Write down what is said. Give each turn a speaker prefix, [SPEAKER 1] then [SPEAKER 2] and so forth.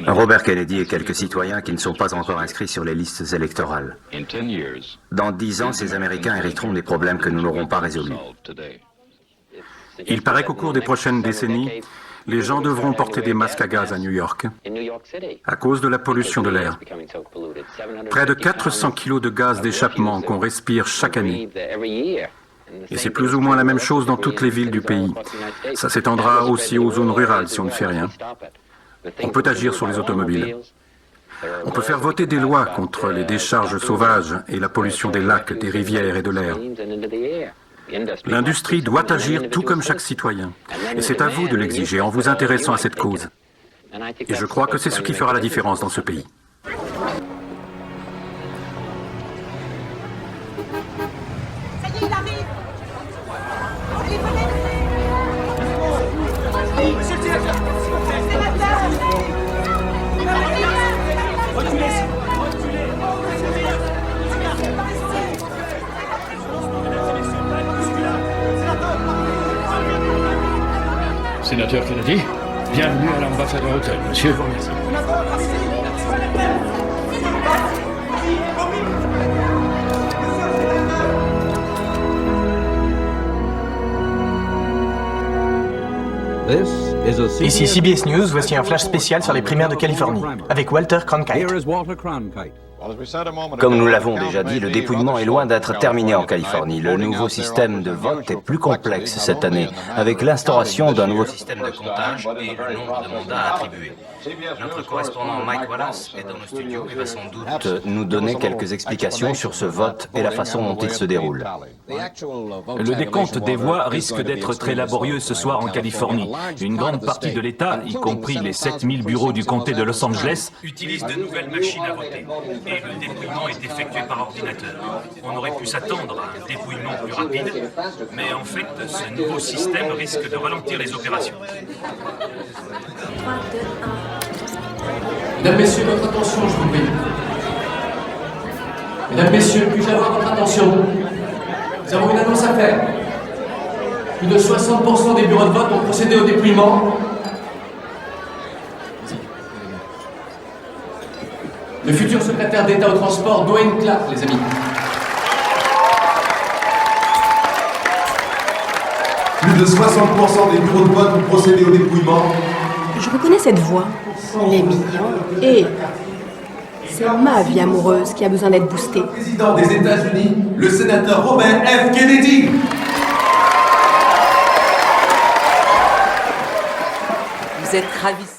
[SPEAKER 1] Robert Kennedy et quelques citoyens qui ne sont pas encore inscrits sur les listes électorales. Dans 10 ans, ces Américains hériteront des problèmes que nous n'aurons pas résolus.
[SPEAKER 2] Il paraît qu'au cours des prochaines décennies, les gens devront porter des masques à gaz à New York à cause de la pollution de l'air. Près de 400 kilos de gaz d'échappement qu'on respire chaque année. Et c'est plus ou moins la même chose dans toutes les villes du pays. Ça s'étendra aussi aux zones rurales si on ne fait rien. On peut agir sur les automobiles. On peut faire voter des lois contre les décharges sauvages et la pollution des lacs, des rivières et de l'air. L'industrie doit agir tout comme chaque citoyen. Et c'est à vous de l'exiger en vous intéressant à cette cause. Et je crois que c'est ce qui fera la différence dans ce pays.
[SPEAKER 3] Ça y est, il arrive. Allez, venez. Monsieur le sénateur. Reculez.
[SPEAKER 4] Sénateur Kennedy, bienvenue à l'ambassadeur Hotel. Monsieur, vous remercie.
[SPEAKER 5] Ici CBS News, voici un flash spécial sur les primaires de Californie, avec Walter Cronkite.
[SPEAKER 1] Comme nous l'avons déjà dit, le dépouillement est loin d'être terminé en Californie. Le nouveau système de vote est plus complexe cette année, avec l'instauration d'un nouveau système de comptage et le nombre de mandats attribués. Notre correspondant Mike Wallace est dans nos studios et va sans doute nous donner quelques explications sur ce vote et la façon dont il se déroule.
[SPEAKER 6] Le décompte des voix risque d'être très laborieux ce soir en Californie. Une grande partie de l'État, y compris les 7000 bureaux du comté de Los Angeles, utilise de nouvelles machines à voter. Et le dépouillement est effectué par ordinateur. On aurait pu s'attendre à un dépouillement plus rapide, mais en fait, ce nouveau système risque de ralentir les opérations.
[SPEAKER 7] Mesdames, Messieurs, votre attention, je vous prie. Mesdames, Messieurs, puis-je avoir votre attention? Nous avons une annonce à faire. Plus de 60% des bureaux de vote ont procédé au dépouillement. Le futur secrétaire d'État au transport, Dwayne Clark, les amis.
[SPEAKER 8] Plus de 60% des bureaux de vote ont procédé au dépouillement.
[SPEAKER 9] Je reconnais cette voix. Les millions. Et c'est ma vie amoureuse qui a besoin d'être boostée.
[SPEAKER 8] Président des États-Unis, le sénateur Robert F. Kennedy.
[SPEAKER 10] Vous êtes ravissant.